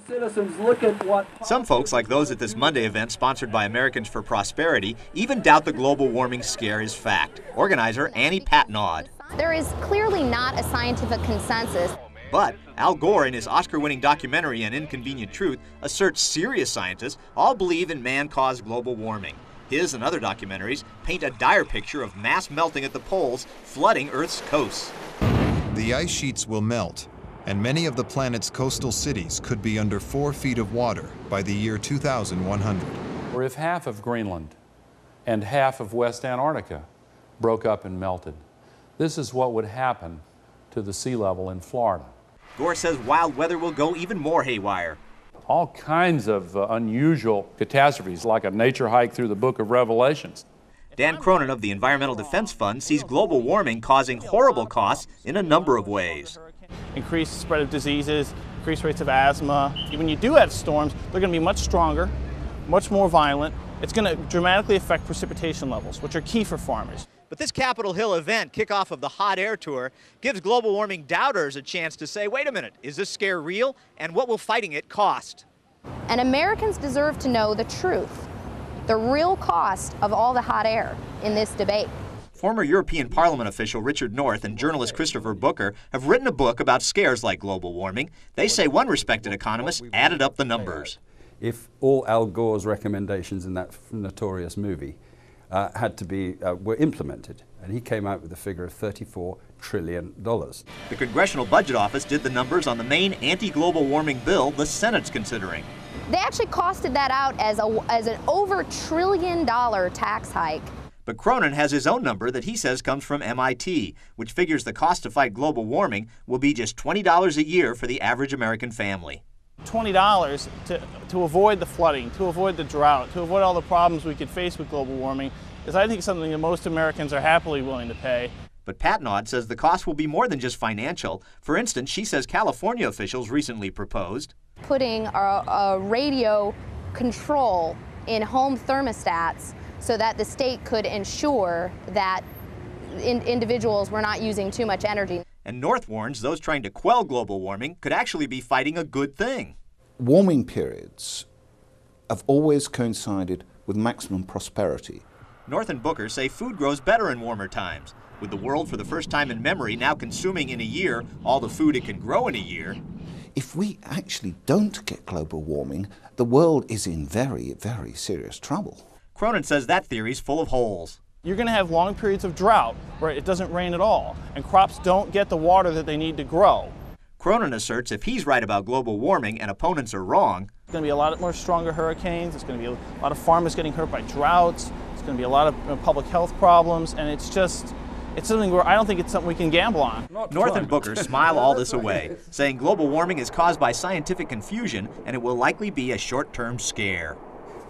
Citizens, look at what... Some folks, like those at this Monday event sponsored by Americans for Prosperity, even doubt the global warming scare is fact. Organizer Annie Patnaud. There is clearly not a scientific consensus. But Al Gore, in his Oscar-winning documentary An Inconvenient Truth, asserts serious scientists all believe in man-caused global warming. His and other documentaries paint a dire picture of mass melting at the poles, flooding Earth's coasts. The ice sheets will melt, and many of the planet's coastal cities could be under 4 feet of water by the year 2100. Or if half of Greenland and half of West Antarctica broke up and melted, this is what would happen to the sea level in Florida. Gore says wild weather will go even more haywire. All kinds of unusual catastrophes, like a nature hike through the book of Revelations. Dan Cronin of the Environmental Defense Fund sees global warming causing horrible costs in a number of ways. Increased spread of diseases, increased rates of asthma. When you do have storms, they're going to be much stronger, much more violent. It's going to dramatically affect precipitation levels, which are key for farmers. But this Capitol Hill event, kickoff of the Hot Air Tour, gives global warming doubters a chance to say, wait a minute, is this scare real? And what will fighting it cost? And Americans deserve to know the truth, the real cost of all the hot air in this debate. Former European Parliament official Richard North and journalist Christopher Booker have written a book about scares like global warming. They say one respected economist added up the numbers. If all Al Gore's recommendations in that notorious movie were implemented, and he came out with a figure of $34 trillion. The Congressional Budget Office did the numbers on the main anti-global warming bill the Senate's considering. They actually costed that out as an over $1 trillion tax hike. But Cronin has his own number that he says comes from MIT, which figures the cost to fight global warming will be just $20 a year for the average American family. $20 to avoid the flooding, to avoid the drought, to avoid all the problems we could face with global warming is, I think, something that most Americans are happily willing to pay. But Patnaud says the cost will be more than just financial. For instance, she says California officials recently proposed putting a radio control in home thermostats so that the state could ensure that individuals were not using too much energy. And North warns those trying to quell global warming could actually be fighting a good thing. Warming periods have always coincided with maximum prosperity. North and Booker say food grows better in warmer times. With the world for the first time in memory now consuming in a year all the food it can grow in a year. If we actually don't get global warming, the world is in very, very serious trouble. Cronin says that theory's full of holes. You're going to have long periods of drought where it doesn't rain at all, and crops don't get the water that they need to grow. Cronin asserts if he's right about global warming and opponents are wrong, there's going to be a lot more stronger hurricanes, there's going to be a lot of farmers getting hurt by droughts, there's going to be a lot of public health problems, and it's something where I don't think it's something we can gamble on. North and Booker smile all this away, saying global warming is caused by scientific confusion and it will likely be a short-term scare.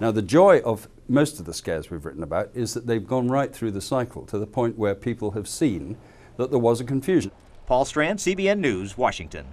Now, the joy of most of the scares we've written about is that they've gone right through the cycle to the point where people have seen that there was a confusion. Paul Strand, CBN News, Washington.